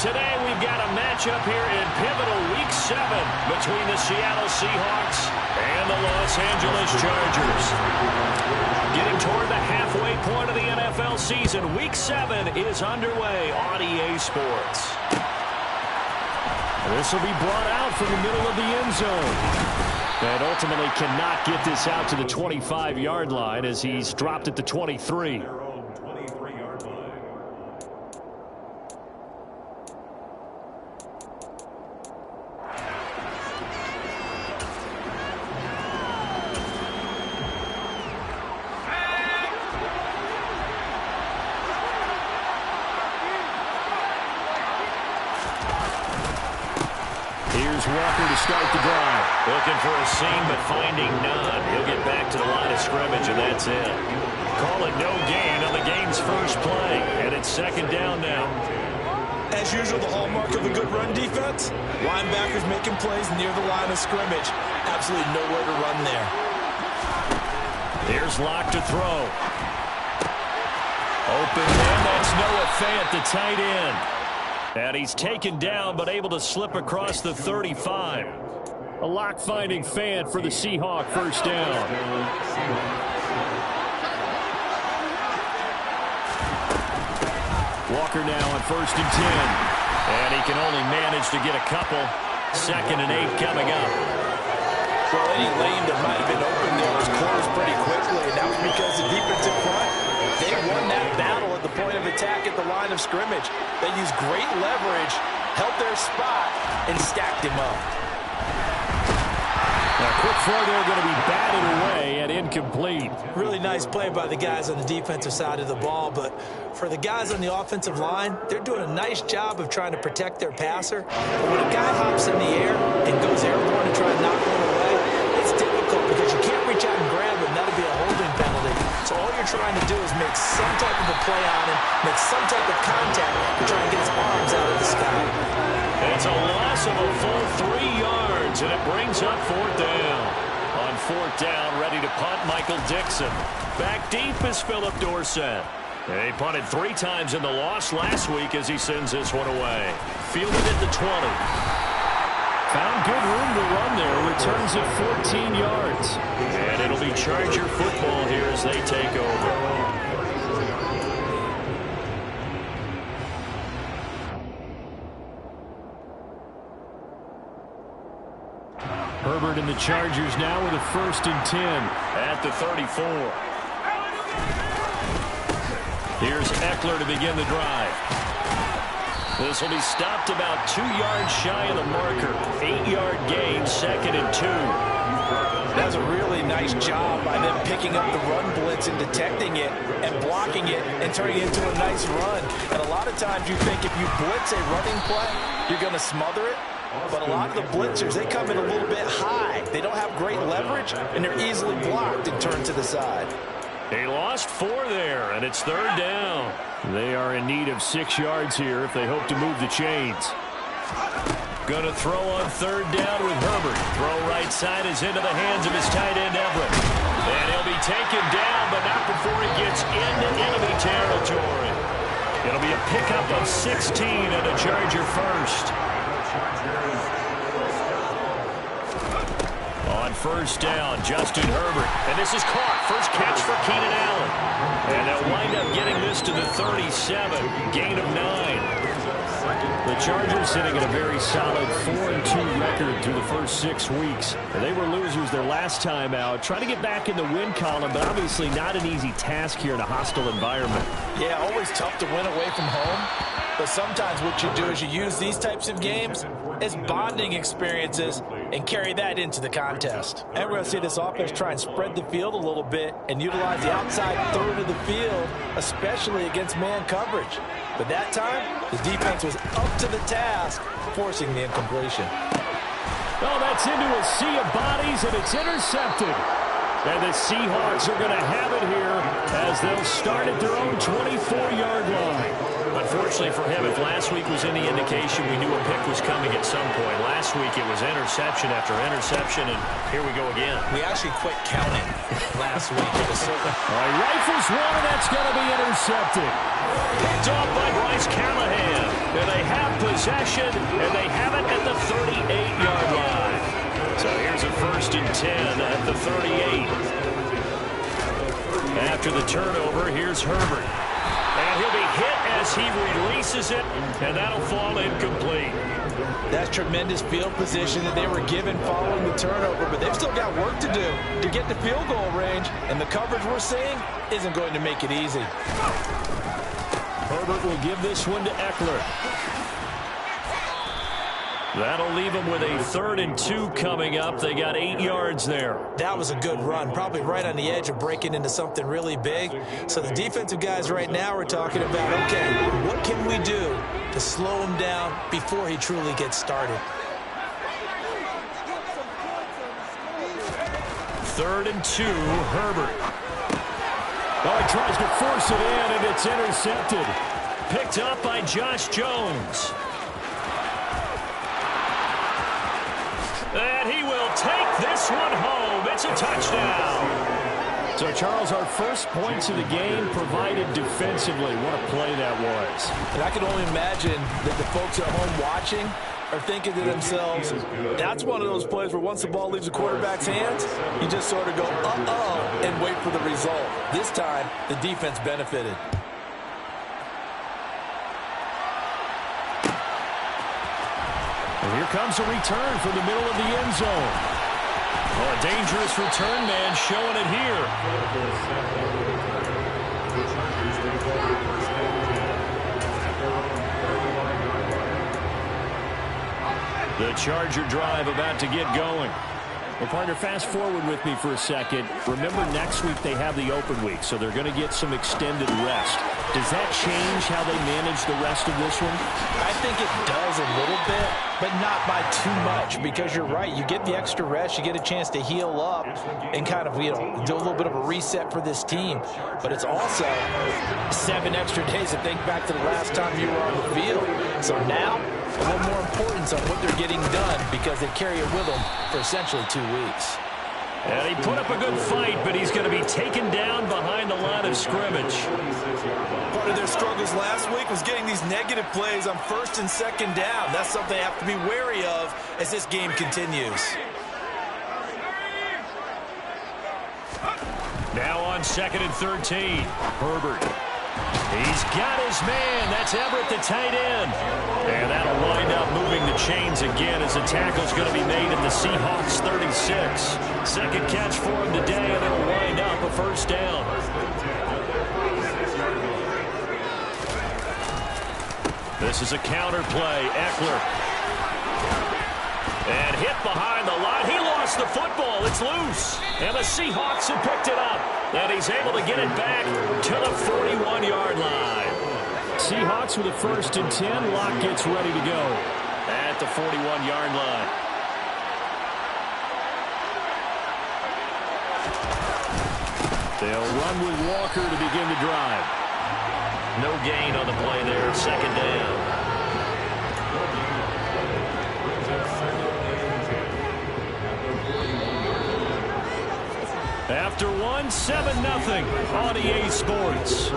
today we've got a matchup here in pivotal Week 7 between the Seattle Seahawks and the Los Angeles Chargers. Getting toward the halfway point of the NFL season, Week 7 is underway on EA Sports. This will be brought out from the middle of the end zone. And ultimately cannot get this out to the 25-yard line as he's dropped at the 23. Here's Walker to start the drive. Looking for a seam, but finding none. He'll get back to the line of scrimmage, and that's it. Call it no gain on the game's first play, and it's second down now. As usual, the hallmark of a good run defense, linebackers making plays near the line of scrimmage. Absolutely nowhere to run there. Here's Locke to throw. Open man, that's Noah Fant, the tight end. And he's taken down, but able to slip across the 35. A lock finding Fant for the Seahawk first down. Walker now on 1st and 10. And he can only manage to get a couple. 2nd and 8 coming up. Well, any lane that might have been open there was closed pretty quickly, and that was because the defensive front, they won that battle at the point of attack at the line of scrimmage. They used great leverage, held their spot, and stacked him up. A quick throw there going to be batted away and incomplete. Really nice play by the guys on the defensive side of the ball, but for the guys on the offensive line, they're doing a nice job of trying to protect their passer. But when a guy hops in the air and goes airborne and try to knock one away, it's difficult because you can't reach out and grab him. That'll be a holding penalty. So all you're trying to do is make some type of a play on him, make some type of contact to try and get his arms out of the sky. It's a loss of a full 3 yards, and it brings up 4th down. On 4th down, ready to punt, Michael Dixon. Back deep is Philip Dorsett. He punted 3 times in the loss last week as he sends this one away. Fielded at the 20. Found good room to run there. Returns it 14 yards. And it'll be Charger football here as they take over. Herbert and the Chargers now with a 1st and 10. At the 34. Here's Eckler to begin the drive. This will be stopped about 2 yards shy of the marker. 8-yard gain, 2nd and 2. That's a really nice job by them picking up the run blitz and detecting it and blocking it and turning it into a nice run. And a lot of times you think if you blitz a running play, you're going to smother it. But a lot of the blitzers, they come in a little bit high. They don't have great leverage, and they're easily blocked and turned to the side. They lost 4 there, and it's 3rd down. They are in need of 6 yards here if they hope to move the chains. Going to throw on 3rd down with Herbert. Throw right side is into the hands of his tight end, Everett. And he'll be taken down, but not before he gets into enemy territory. It'll be a pickup of 16 and a Charger first. On 1st down, Justin Herbert. And this is caught. First catch for Keenan Allen. And they'll wind up getting this to the 37. Gain of 9. The Chargers sitting at a very solid 4-2 record through the first 6 weeks. They were losers their last time out. Trying to get back in the win column, but obviously not an easy task here in a hostile environment. Yeah, always tough to win away from home. But sometimes what you do is you use these types of games as bonding experiences and carry that into the contest. And we're going to see this offense try and spread the field a little bit and utilize the outside third of the field, especially against man coverage. But that time, the defense was up to the task, forcing the incompletion. Oh, that's into a sea of bodies, and it's intercepted. And the Seahawks are going to have it here as they'll start at their own 24-yard line. Unfortunately for him, if last week was any indication, we knew a pick was coming at some point. Last week it was interception after interception, and here we go again. We actually quit counting last week. It was certainly... All right, rifles one, and that's going to be intercepted. Picked off by Bryce Callahan. And they have possession, and they have it at the 38-yard line. So here's a 1st and 10 at the 38. After the turnover, here's Herbert. And he'll be hit as he releases it, and that'll fall incomplete. That's tremendous field position that they were given following the turnover, but they've still got work to do to get to field goal range, and the coverage we're seeing isn't going to make it easy. Herbert will give this one to Eckler. That'll leave them with a 3rd and 2 coming up. They got 8 yards there. That was a good run, probably right on the edge of breaking into something really big. So the defensive guys right now are talking about, okay, what can we do to slow him down before he truly gets started? 3rd and 2, Herbert. Oh, he tries to force it in, and it's intercepted. Picked up by Josh Jones. And he will take this one home. It's a touchdown. So, Charles, our first points of the game provided defensively. What a play that was. And I can only imagine that the folks at home watching are thinking to themselves, that's one of those plays where once the ball leaves the quarterback's hands, you just sort of go, uh-oh, and wait for the result. This time, the defense benefited. And here comes a return from the middle of the end zone. Oh, a dangerous return man showing it here. The Charger drive about to get going. Well, partner, fast forward with me for a second. Remember, next week they have the open week, so they're going to get some extended rest. Does that change how they manage the rest of this one? I think it does a little bit, but not by too much, because you're right. You get the extra rest, you get a chance to heal up and kind of, do a little bit of a reset for this team. But it's also 7 extra days to think back to the last time you were on the field. So now, a little more importance on what they're getting done because they carry it with them for essentially 2 weeks. And he put up a good fight, but he's going to be taken down behind the line of scrimmage. Part of their struggles last week was getting these negative plays on 1st and 2nd down. That's something they have to be wary of as this game continues. Now on 2nd and 13, Herbert. He's got his man. That's Everett, the tight end. And that'll wind up moving the chains again as the tackle's going to be made at the Seahawks 36. Second catch for him today, and it'll wind up a 1st down. This is a counter play. Eckler. And hit behind the line. He lost the football. It's loose. And the Seahawks have picked it up. And he's able to get it back to the 41-yard line. Seahawks with a 1st and 10. Lock gets ready to go at the 41-yard line. They'll run with Walker to begin the drive. No gain on the play there. 2nd down. After one, 7-0 on EA Sports.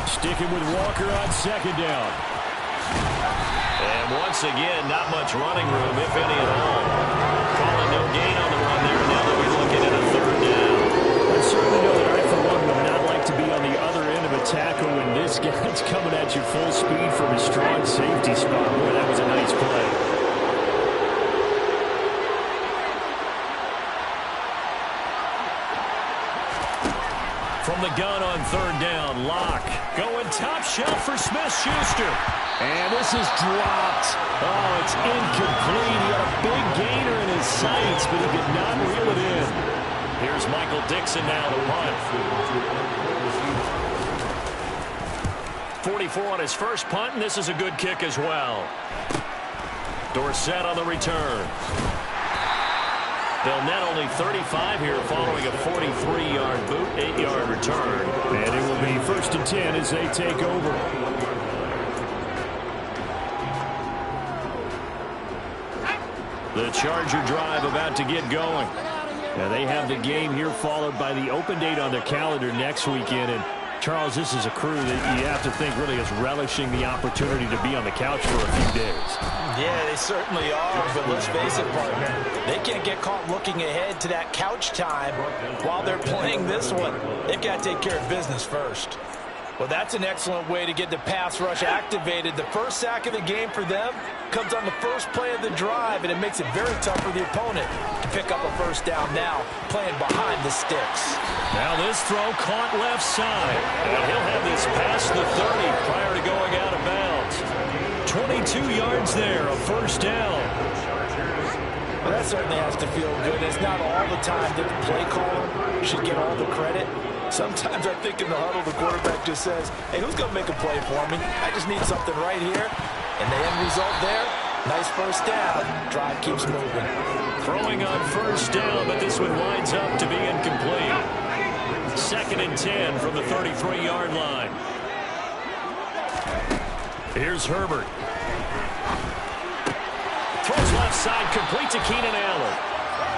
Sticking with Walker on 2nd down. And once again, not much running room, if any at all. Calling no gain on the run there. Now they'll be looking at a 3rd down. I certainly know that I, for one, would not like to be on the other end of a tackle when this guy's coming at you full speed from a strong safety spot. Boy, that was a nice play. From the gun on 3rd down, Locke going top shelf for Smith-Schuster. And this is dropped. Oh, it's incomplete. He had a big gainer in his sights, but he could not reel it in. Here's Michael Dixon now to punt. 44 on his first punt, and this is a good kick as well. Dorsett on the return. They'll net only 35 here following a 43-yard boot, 8-yard return. And it will be 1st and and 10 as they take over. The Charger drive about to get going. Now they have the game here followed by the open date on their calendar next weekend. And Charles, this is a crew that you have to think really is relishing the opportunity to be on the couch for a few days. Yeah, they certainly are, but let's face it, partner. They can't get caught looking ahead to that couch time while they're playing this one. They've got to take care of business first. Well, that's an excellent way to get the pass rush activated. The first sack of the game for them comes on the first play of the drive, and it makes it very tough for the opponent to pick up a first down now, playing behind the sticks. Now this throw caught left side. And he'll have this past the 30 prior to going out of bounds. 22 yards there, a first down. Well, that certainly has to feel good. It's not all the time that the play caller should get all the credit. Sometimes I think in the huddle, the quarterback just says, hey, who's going to make a play for me? I just need something right here. And the end result there, nice first down. Drive keeps moving. Throwing on first down, but this one winds up to be incomplete. 2nd and 10 from the 33-yard line. Here's Herbert. Throws left side, complete to Keenan Allen.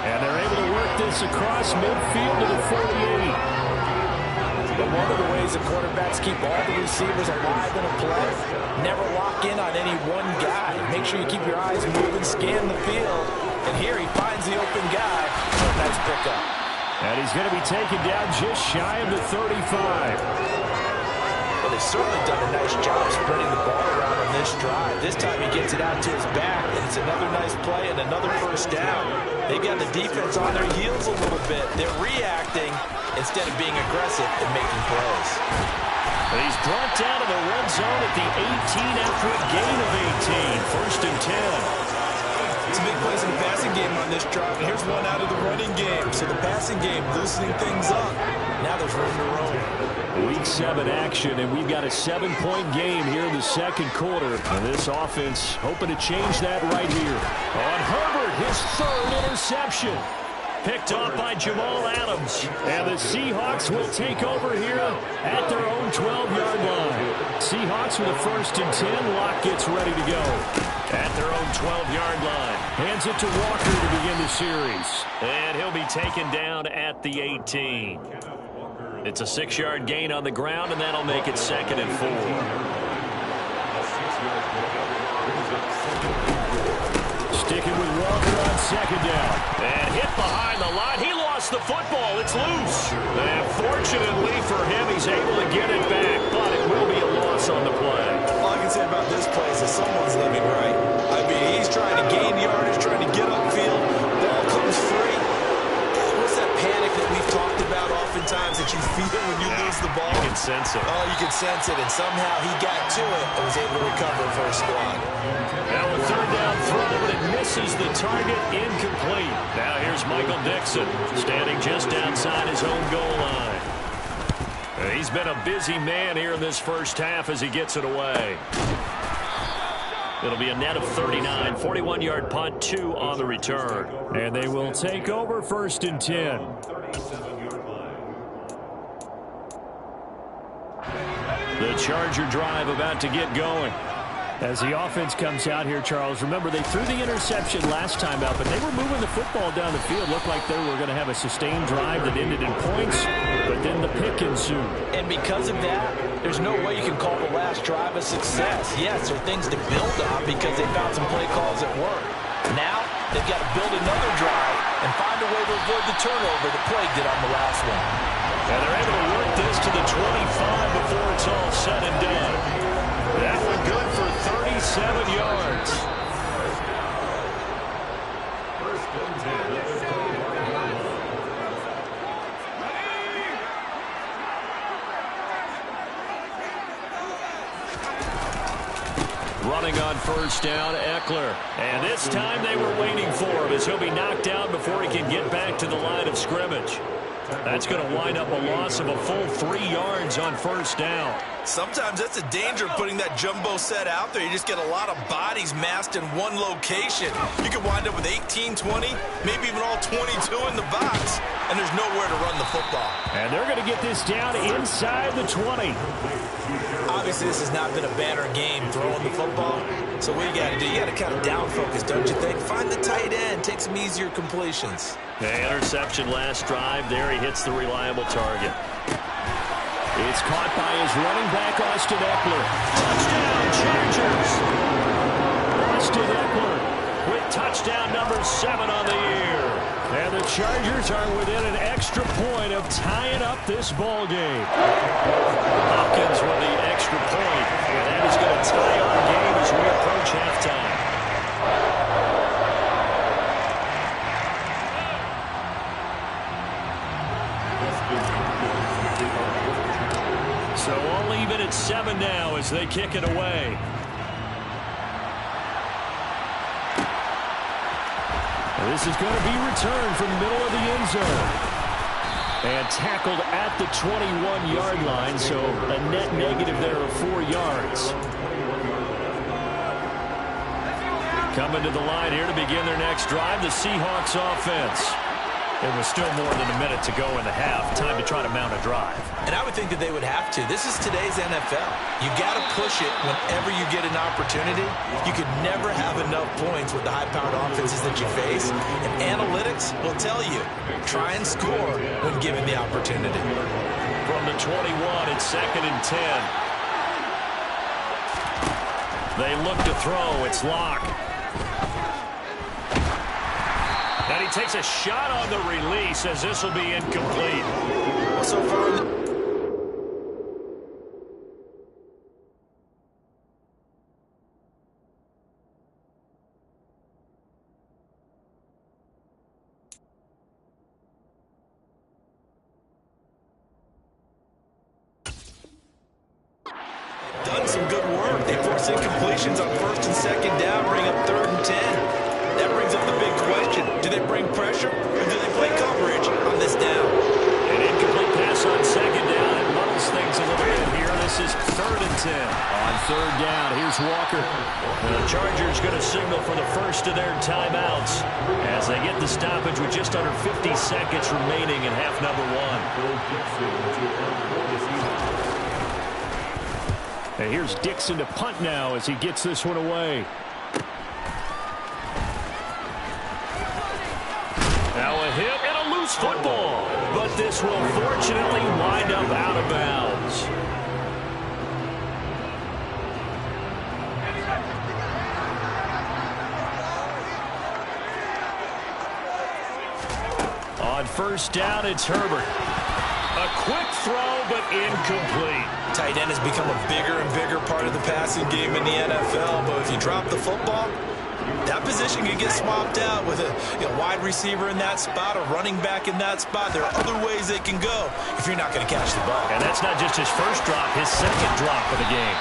And they're able to work this across midfield to the 48. But one of the ways the quarterbacks keep all the receivers alive in a play, never lock in on any one guy. Make sure you keep your eyes moving, scan the field. And here he finds the open guy for a nice pickup. And he's going to be taken down just shy of the 35. Well, they've certainly done a nice job spreading the ball around on this drive. This time he gets it out to his back, and it's another nice play and another first down. They've got the defense on their heels a little bit. They're reacting instead of being aggressive and making plays. And he's brought down to the red zone at the 18 after a gain of 18. 1st and 10. It's a big plays in the passing game on this drive, and here's one out of the running game. So the passing game loosening things up. Now there's room to roam. Week 7 action, and we've got a 7-point game here in the second quarter. And this offense hoping to change that right here. On Herbert, his 3rd interception. Picked off by Jamal Adams. And the Seahawks will take over here at their own 12-yard line. Seahawks with a 1st and 10. Locke gets ready to go. At their own 12-yard line. Hands it to Walker to begin the series. And he'll be taken down at the 18. It's a 6-yard gain on the ground, and that'll make it 2nd and 4. Sticking with Walker on 2nd down. And hit behind the line. He lost the football. It's loose. And fortunately for him, he's able to get it back, but it will be a loss on the play. All I can say about this play is that someone's living right. I mean, he's trying to gain yardage, trying to get upfield. Ball comes free. What's that panic that we've talked about oftentimes that you feel when you lose the ball? You can sense it. Oh, you can sense it, and somehow he got to it and was able to recover for a squad. Now a 3rd down throw, but it misses the target, incomplete. Now here's Michael Dixon, standing just outside his own goal line. He's been a busy man here in this first half as he gets it away. It'll be a net of 39, 41-yard punt, 2 on the return. And they will take over 1st and 10. The Charger drive about to get going. As the offense comes out here, Charles, remember they threw the interception last time out, but they were moving the football down the field. Looked like they were going to have a sustained drive that ended in points, but then the pick ensued. And because of that, there's no way you can call the last drive a success. Yes, there are things to build on because they found some play calls that work. Now, they've got to build another drive and find a way to avoid the turnover that plagued it on the last one. And they're able to work this to the 25 before it's all said and done. That one good for 37 yards. Running on first down, Eckler. And this time they were waiting for him as he'll be knocked down before he can get back to the line of scrimmage. That's going to wind up a loss of a full 3 yards on first down. Sometimes that's the danger of putting that jumbo set out there. You just get a lot of bodies massed in one location. You could wind up with 18, 20, maybe even all 22 in the box. and there's nowhere to run the football. And they're going to get this down inside the 20. Obviously, this has not been a banner game throwing the football. So what you got to do, you got to kind of down focus, don't you think? Find the tight end, take some easier completions. The interception last drive. There he hits the reliable target. It's caught by his running back, Austin Eckler. Touchdown, Chargers. Austin Eckler with touchdown number 7 on the year. And the Chargers are within an extra point of tying up this ball game. Hopkins with the extra point, and that is going to tie our game as we approach halftime. So all even at 7 now as they kick it away. And this is going to be returned from the middle of the end zone. And tackled at the 21-yard line, so a net negative there of 4 yards. Coming to the line here to begin their next drive, the Seahawks offense. It was still more than a minute to go in the half. Time to try to mount a drive. And I would think that they would have to. This is today's NFL. You got to push it whenever you get an opportunity. You could never have enough points with the high-powered offenses that you face. And analytics will tell you, try and score when given the opportunity. From the 21, it's 2nd and 10. They look to throw. It's Locke. And he takes a shot on the release as this will be incomplete. Well, so far done some good work. They force incompletions on 1st and 2nd down, bring up 3rd and 10. That brings up the big question. Do they bring pressure or do they play coverage on this down? An incomplete pass on 2nd down. It muddles things a little bit here. This is 3rd and 10. On 3rd down, here's Walker. The Chargers going to signal for the first of their timeouts as they get the stoppage with just under 50 seconds remaining in half number 1. And here's Dixon to punt now as he gets this one away. Now a hit and a loose football. But this will fortunately wind up out of bounds. On 1st down, it's Herbert. A quick throw, but incomplete. Tight end has become a bigger and bigger part of the passing game in the NFL, but if you drop the football, that position can get swapped out with a wide receiver in that spot, a running back in that spot. There are other ways they can go if you're not going to catch the ball. And that's not just his first drop, his 2nd drop of the game.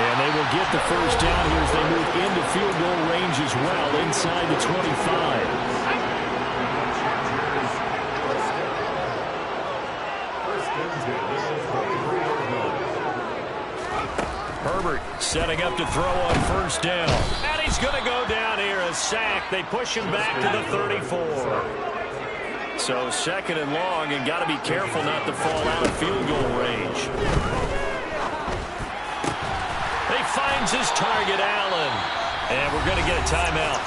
And they will get the 1st down here as they move into field goal range as well, inside the 25. Herbert setting up to throw on 1st down. And he's going to go down here, a sack. They push him back to the 34. So 2nd and long, and got to be careful not to fall out of field goal range. He finds his target, Allen. And we're going to get a timeout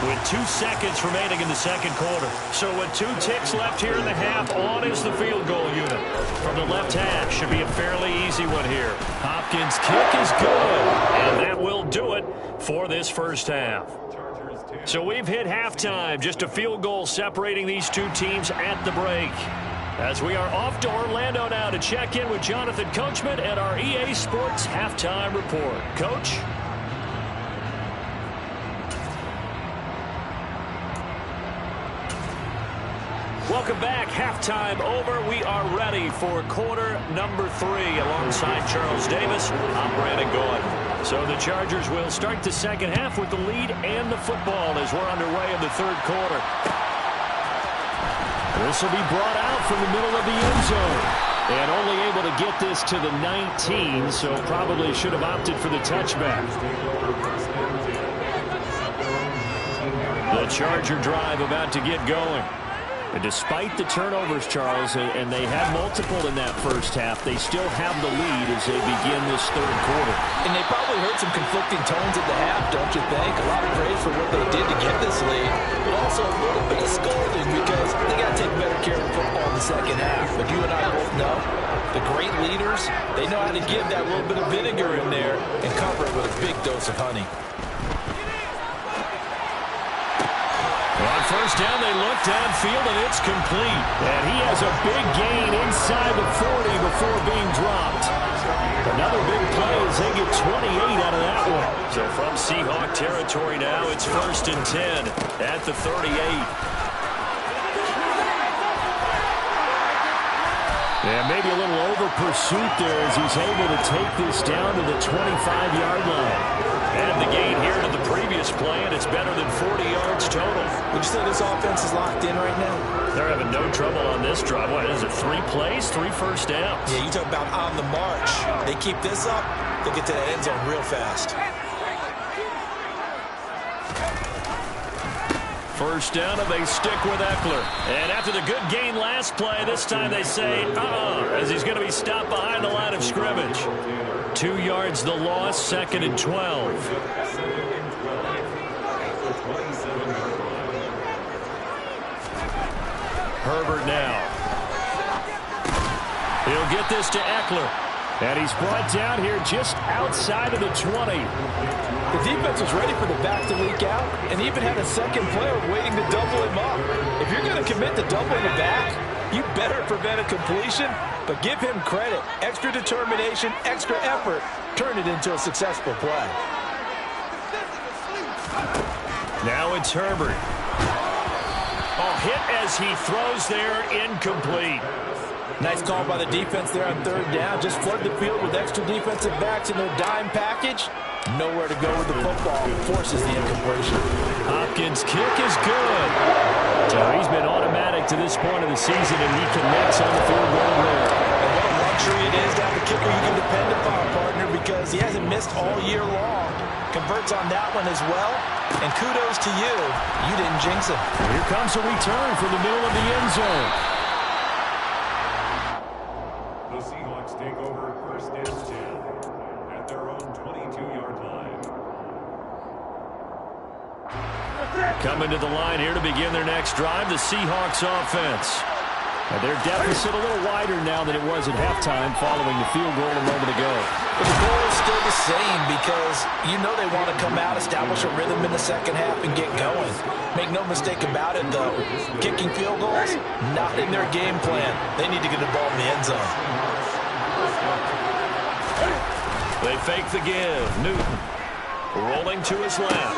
with 2 seconds remaining in the 2nd quarter. So with 2 ticks left here in the half, on is the field goal unit. From the left hash, should be a fairly easy one here. Hopkins' kick is good, and that will do it for this 1st half. So we've hit halftime, just a field goal separating these 2 teams at the break. As we are off to Orlando now to check in with Jonathan Coachman and our EA Sports Halftime Report. Coach? Welcome back. Halftime over. We are ready for quarter number 3 alongside Charles Davis. I'm Brandon Gordon. So the Chargers will start the 2nd half with the lead and the football as we're underway in the 3rd quarter. This will be brought out from the middle of the end zone. And only able to get this to the 19, so probably should have opted for the touchback. The Charger drive about to get going. And despite the turnovers, Charles, and they had multiple in that first half, they still have the lead as they begin this third quarter. And they probably heard some conflicting tones at the half, don't you think? A lot of praise for what they did to get this lead, but also a little bit of scolding because they got to take better care of the football in the second half. But you and I both know the great leaders, they know how to give that little bit of vinegar in there and cover it with a big dose of honey. On first down, they look downfield, and it's complete. And he has a big gain inside the 40 before being dropped. Another big play as they get 28 out of that one. So from Seahawk territory now, it's 1st and 10 at the 38. Yeah, maybe a little over pursuit there as he's able to take this down to the 25-yard line. And the gain here to the previous play, and it's better than 40 yards total. Would you say this offense is locked in right now? They're having no trouble on this drive. What is it, 3 plays, 3 first downs? Yeah, you talk about on the march. They keep this up, they'll get to the end zone real fast. First down, and they stick with Eckler. And after the good gain last play, this time they say, as he's going to be stopped behind the line of scrimmage. 2 yards the loss, 2nd and 12. Herbert now. He'll get this to Eckler. And he's brought down here just outside of the 20. The defense was ready for the back to leak out and even had a second player waiting to double him up. If you're going to commit to doubling the back, you better prevent a completion, but give him credit. Extra determination, extra effort, turn it into a successful play. Now it's Herbert. Hit as he throws there, incomplete. Nice call by the defense there on 3rd down. Just flood the field with extra defensive backs in their dime package. Nowhere to go with the football. Forces the incompletion. Hopkins' kick is good. So he's been automatic to this point of the season, and he connects on the field goal there. And what a luxury it is to have a kicker you can depend upon, partner, because he hasn't missed all year long. Converts on that one as well. And kudos to you. You didn't jinx him. Here comes a return from the middle of the end zone. The Seahawks take over 1st and 10 at their own 22-yard line. Coming to the line here to begin their next drive, the Seahawks offense. And their deficit a little wider now than it was at halftime following the field goal a moment ago. But the goal is still the same because you know they want to come out, establish a rhythm in the second half, and get going. Make no mistake about it, though. Kicking field goals, not in their game plan. They need to get the ball in the end zone. They fake the give. Newton rolling to his left.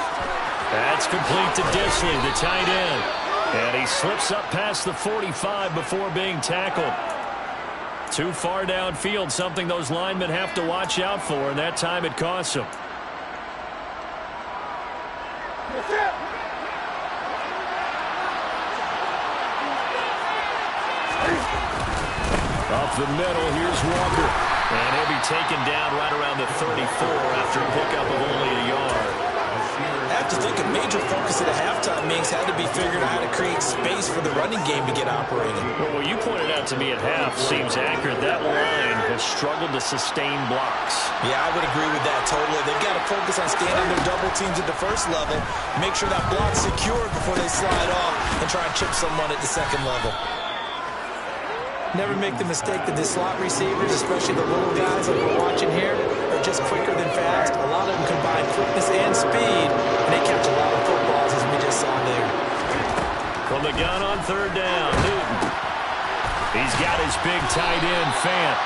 That's complete to Disley, the tight end. And he slips up past the 45 before being tackled. Too far downfield, something those linemen have to watch out for, and that time it costs them. Up the middle, here's Walker. And he'll be taken down right around the 34 after a pickup of only a yard. I have to think a major focus of the halftime meetings had to be figuring out how to create space for the running game to get operating. Well, what you pointed out to me at half seems accurate. That line has struggled to sustain blocks. Yeah, I would agree with that totally. They've got to focus on staying on their double teams at the first level, make sure that block's secured before they slide off and try and chip someone at the second level. Never make the mistake that the slot receivers, especially the little guys like we're watching here, are just quicker than fast. A lot of them combine quickness and speed, and they catch a lot of footballs, as we just saw there. From the gun on 3rd down, Newton. He's got his big tight end, Fant.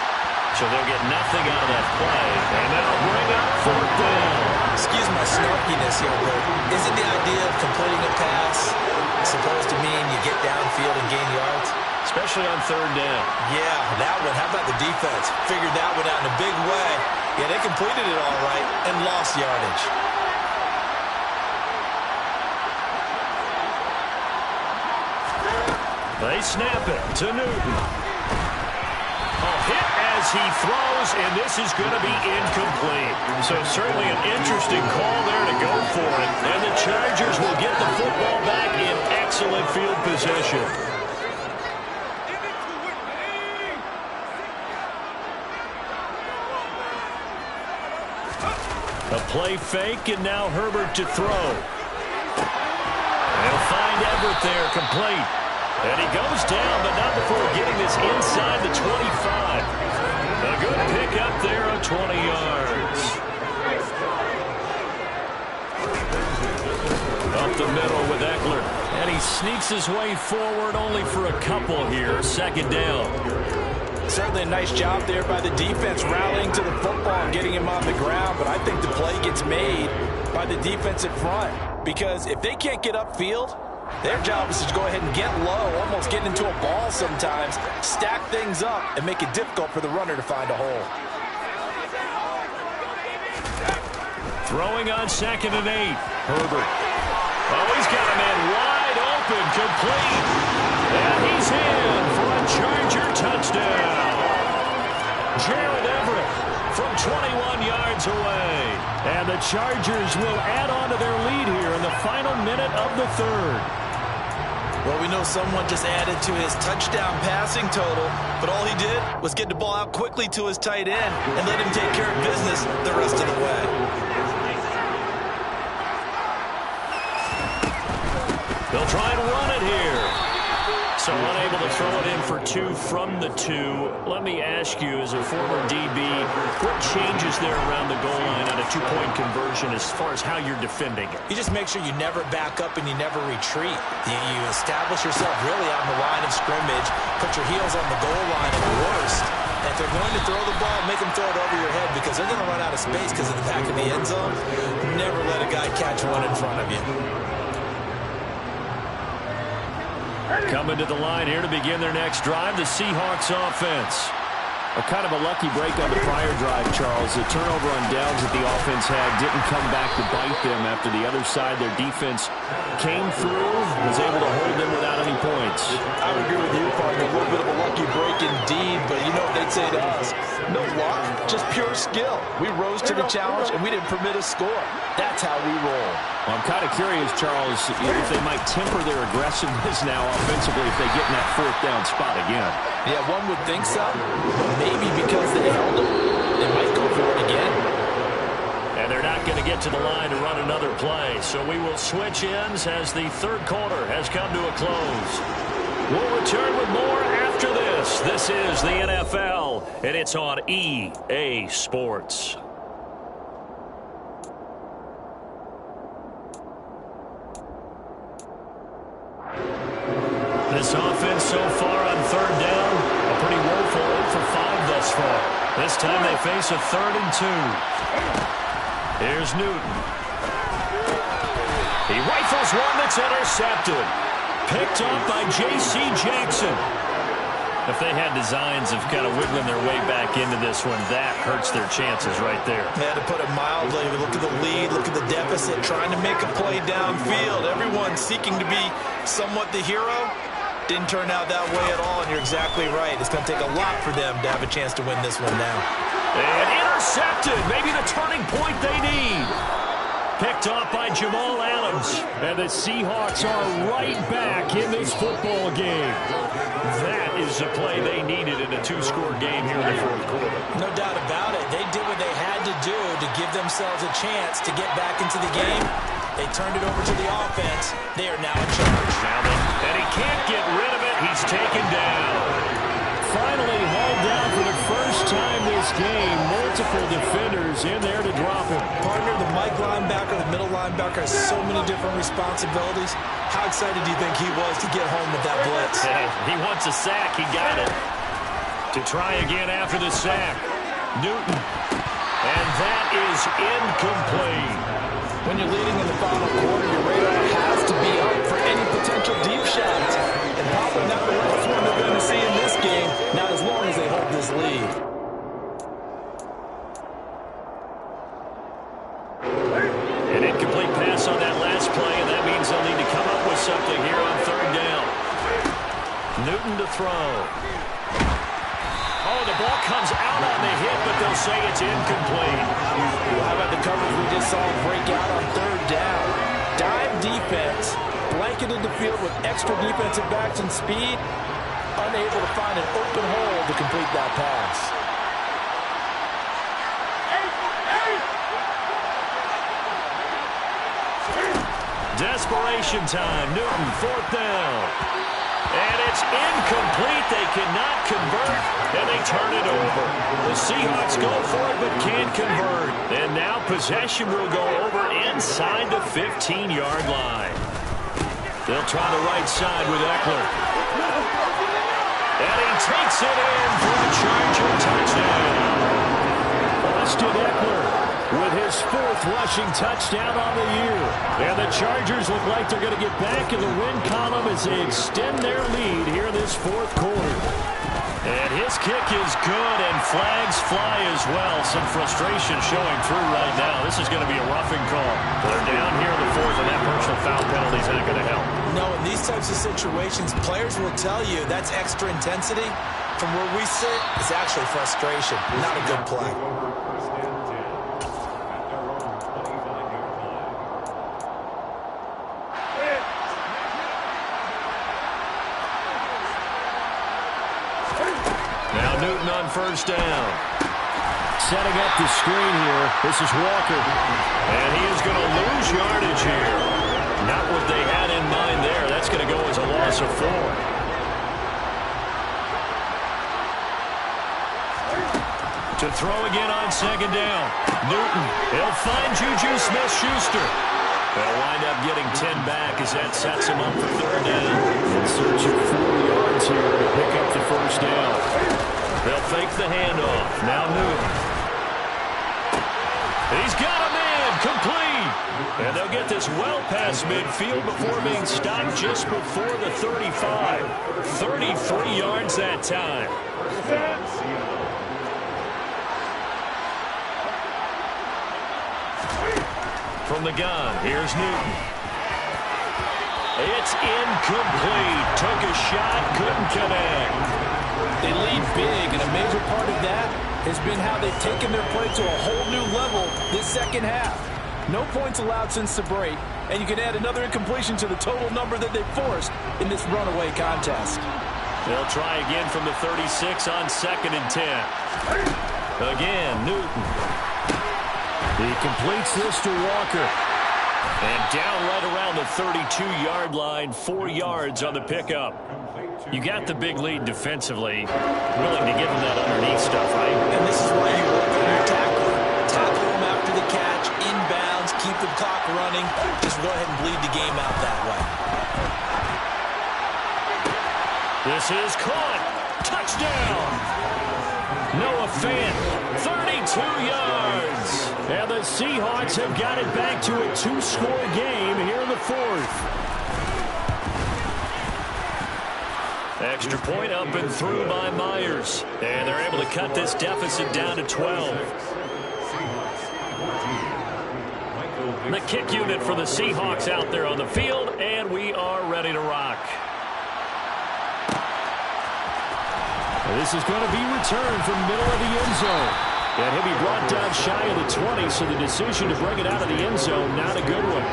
So they'll get nothing out of that play. And that'll bring up 4th down. Excuse my snarkiness here, but isn't the idea of completing a pass supposed to mean you get downfield and gain yards? Especially on 3rd down. Yeah, that one. How about the defense? Figured that one out in a big way. Yeah, they completed it all right and lost yardage. They snap it to Newton. A hit as he throws, and this is going to be incomplete. So certainly an interesting call there to go for it. And the Chargers will get the football back in excellent field position. A play fake, and now Herbert to throw. He'll find Everett there, complete. And he goes down, but not before getting this inside the 25. A good pickup there of 20 yards. Up the middle with Eckler. And he sneaks his way forward only for a couple here. Second down. Certainly a nice job there by the defense rallying to the football and getting him on the ground. But I think the play gets made by the defensive front. Because if they can't get upfield, their job is to go ahead and get low, almost get into a ball sometimes, stack things up, and make it difficult for the runner to find a hole. Throwing on 2nd and 8. Herbert. Oh, he's got a man wide open, complete. And he's in for a Charger touchdown. Gerald Everett from 21 yards away. And the Chargers will add on to their lead here in the final minute of the third. Well, we know someone just added to his touchdown passing total, but all he did was get the ball out quickly to his tight end and let him take care of business the rest of the way. They'll try and run it here. So unable to throw it in for 2 from the 2. Let me ask you, as a former DB, what changes there around the goal line on a 2-point conversion as far as how you're defending it? You just make sure you never back up and you never retreat. You establish yourself really on the line of scrimmage, put your heels on the goal line at the worst. And if they're going to throw the ball, make them throw it over your head because they're going to run out of space because of the back of the end zone. Never let a guy catch one in front of you. Coming to the line here to begin their next drive, the Seahawks offense. A kind of a lucky break on the prior drive, Charles. The turnover on downs that the offense had didn't come back to bite them after the other side. Their defense came through, was able to hold them without any points. I would agree with you, partner. A little bit of a lucky break indeed, but you know what they'd say to us? No luck, just pure skill. We rose to the challenge, and we didn't permit a score. That's how we roll. Well, I'm kind of curious, Charles, if they might temper their aggressiveness now offensively if they get in that 4th down spot again. Yeah, one would think so. Maybe because they held them, they might go for it again. And they're not going to get to the line to run another play. So we will switch ends as the third quarter has come to a close. We'll return with more after this. This is the NFL, and it's on EA Sports. This offense so far on 3rd down, a pretty woeful 8 for 5 thus far. This time they face a 3rd and 2. Here's Newton. He rifles one that's intercepted. Picked up by J.C. Jackson. If they had designs of kind of wiggling their way back into this one, that hurts their chances right there. Yeah, to put it mildly, look at the lead, look at the deficit, trying to make a play downfield. Everyone seeking to be somewhat the hero. Didn't turn out that way at all, and you're exactly right. It's going to take a lot for them to have a chance to win this one now. And intercepted. Maybe the turning point they need. Picked off by Jamal Adams. And the Seahawks are right back in this football game. That is the play they needed in a 2-score game here in the 4th quarter. No doubt about it. They did what they had to do to give themselves a chance to get back into the game. They turned it over to the offense. They are now in charge. And he can't get rid of it. He's taken down. Finally hauled down for the first time this game. Multiple defenders in there to drop him. Partner, the Mike linebacker, the middle linebacker has so many different responsibilities. How excited do you think he was to get home with that blitz? He wants a sack. He got it. To try again after the sack. Newton. And that is incomplete. When you're leading in the final quarter, your radar has to be up for any potential deep shots. And probably not the last one they're going to see in this game, not as long as they hold this lead. An incomplete pass on that last play, and that means they'll need to come up with something here on 3rd down. Newton to throw. Oh, the ball comes out on the hit, but they'll say it's incomplete. Well, how about the coverage we just saw break out on 3rd down? Dive defense, blanketed the field with extra defensive backs and speed, unable to find an open hole to complete that pass. Desperation time. Newton, 4th down. And it's incomplete. They cannot convert, and they turn it over. The Seahawks go for it but can't convert. And now possession will go over inside the 15-yard line. They'll try the right side with Eckler. And he takes it in for a Charger touchdown. Austin Eckler with his 4th rushing touchdown on the year. And the Chargers look like they're going to get back in the win column as they extend their lead here this 4th quarter. And his kick is good, and flags fly as well. Some frustration showing through right now. This is going to be a roughing call. They're down here in the 4th, and that personal foul penalty is not going to help. No, in these types of situations, players will tell you that's extra intensity. From where we sit, it's actually frustration, not a good play. Now Newton on 1st down. Setting up the screen here. This is Walker. And he is going to lose yardage here. Not what they had in mind there. That's going to go as a loss of 4. To throw again on 2nd down. Newton. He'll find Juju Smith-Schuster. They'll wind up getting 10 back as that sets him up for 3rd down. In search of 4 yards here to pick up the 1st down. They'll fake the handoff. Now Newton. He's got a man. Complete. And they'll get this well past midfield before being stopped just before the 35. 33 yards that time. From the gun, here's Newton. It's incomplete. Took a shot, couldn't connect. They lead big, and a major part of that has been how they've taken their play to a whole new level this second half. No points allowed since the break, and you can add another incompletion to the total number that they've forced in this runaway contest. They'll try again from the 36 on 2nd and 10. Again, Newton. He completes this to Walker. And down right around the 32-yard line, 4 yards on the pickup. You got the big lead defensively. Willing to give him that underneath stuff, right? And this is why you work on your tackle. Tackle him after the catch, inbounds, keep the clock running. Just go ahead and bleed the game out that way. This is caught. Touchdown. Noah Fant, 32 yards. And the Seahawks have got it back to a 2-score game here in the 4th. Extra point up and through by Myers. And they're able to cut this deficit down to 12. The kick unit for the Seahawks out there on the field, and we are ready to rock. This is going to be returned from the middle of the end zone. And he'll be brought down shy of the 20, so the decision to bring it out of the end zone, not a good one.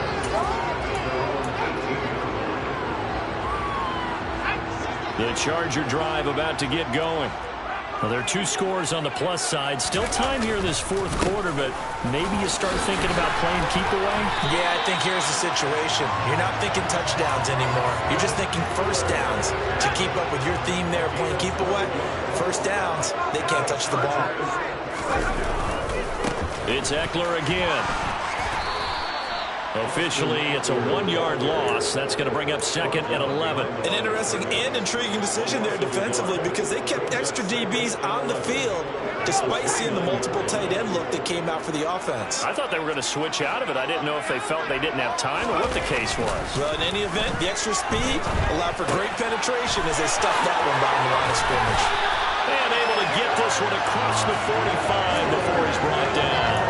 The Charger drive about to get going. Well, there are 2 scores on the plus side. Still time here in this 4th quarter, but maybe you start thinking about playing keep away? Yeah, I think here's the situation. You're not thinking touchdowns anymore. You're just thinking 1st downs. To keep up with your theme there, playing keep away, 1st downs, they can't touch the ball. It's Eckler again. Officially, it's a 1-yard loss. That's going to bring up 2nd and 11. An interesting and intriguing decision there defensively because they kept extra DBs on the field despite seeing the multiple tight end look that came out for the offense. I thought they were going to switch out of it. I didn't know if they felt they didn't have time or what the case was. Well, in any event, the extra speed allowed for great penetration as they stuffed that one behind the line of scrimmage. And able to get this one across the 45 before he's brought down.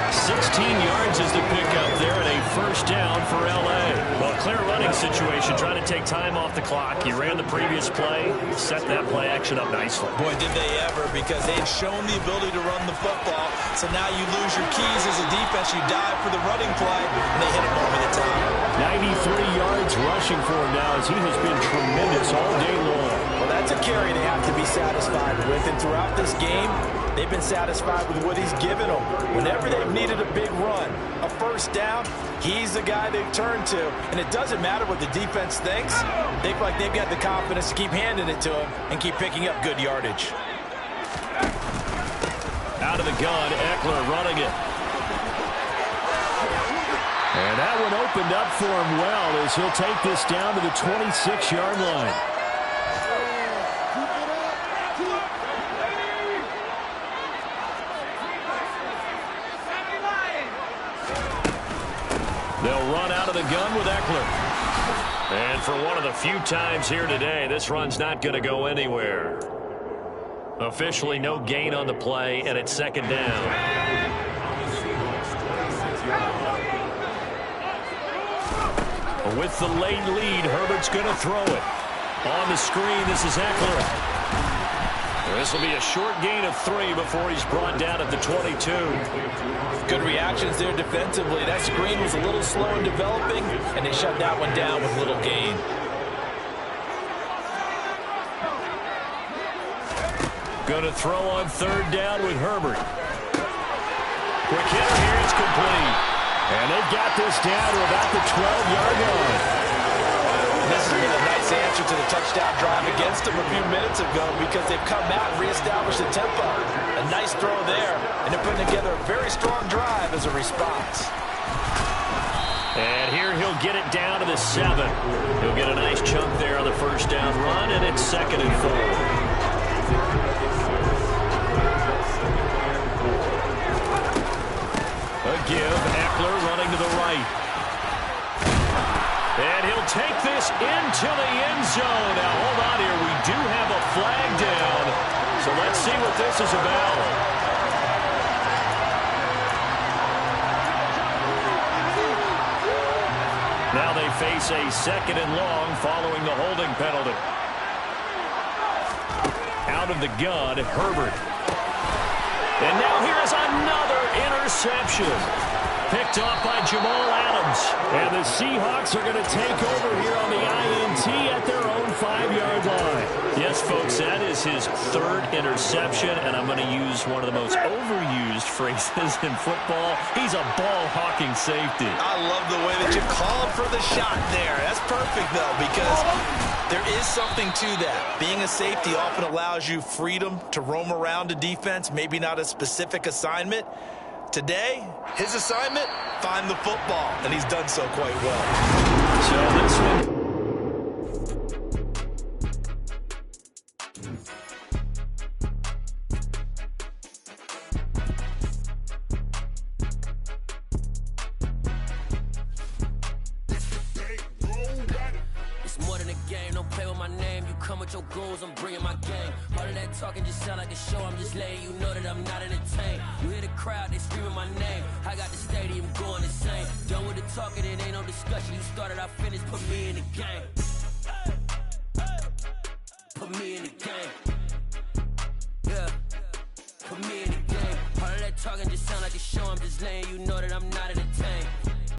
16 yards is the pickup there and a 1st down for L.A. Well, clear running situation, trying to take time off the clock. He ran the previous play, set that play action up nicely. Boy, did they ever, because they had shown the ability to run the football. So now you lose your keys as a defense. You dive for the running play, and they hit him over the top. 93 yards rushing for him now as he has been tremendous all day long. Well, that's a carry they have to be satisfied with. And throughout this game, they've been satisfied with what he's given them. Whenever they've needed a big run, a first down, he's the guy they've turned to. And it doesn't matter what the defense thinks. They feel like they've got the confidence to keep handing it to him and keep picking up good yardage. Out of the gun, Eckler running it. And that one opened up for him well as he'll take this down to the 26-yard line. They'll run out of the gun with Eckler. And for one of the few times here today, this run's not going to go anywhere. Officially no gain on the play, and it's second down. With the late lead, Herbert's going to throw it. On the screen, this is Eckler. This will be a short gain of 3 before he's brought down at the 22. Good reactions there defensively. That screen was a little slow in developing, and they shut that one down with little gain. Going to throw on third down with Herbert. Quick hitter here, it's complete. And they've got this down to about the 12-yard line. This has been a nice answer to the touchdown drive against them a few minutes ago because they've come out and reestablished the tempo. A nice throw there, and they're putting together a very strong drive as a response. And here he'll get it down to the 7. He'll get a nice chunk there on the first down run, and it's 2nd and 4. A give, Eckler running to the right. And he'll take this into the end zone. Now, hold on here. We do have a flag down. So let's see what this is about. Now they face a 2nd and long following the holding penalty. Out of the gun, Herbert. And now here is another interception. Picked off by Jamal Adams. And the Seahawks are going to take over here on the INT at their own 5-yard line. Yes, folks, that is his 3rd interception, and I'm going to use one of the most overused phrases in football. He's a ball-hawking safety. I love the way that you called for the shot there. That's perfect, though, because there is something to that. Being a safety often allows you freedom to roam around a defense, maybe not a specific assignment. Today, his assignment, find the football, and he's done so quite well. So this one... I'm bringing my game. All of that talking just sound like a show. I'm just letting you know that I'm not entertained. You hear the crowd, they screaming my name. I got the stadium going insane. Done with the talking, it ain't no discussion. You started, I finished, put me in the game. Put me in the game. Yeah. Put me in the game. All of that talking just sound like a show. I'm just letting you know that I'm not entertained.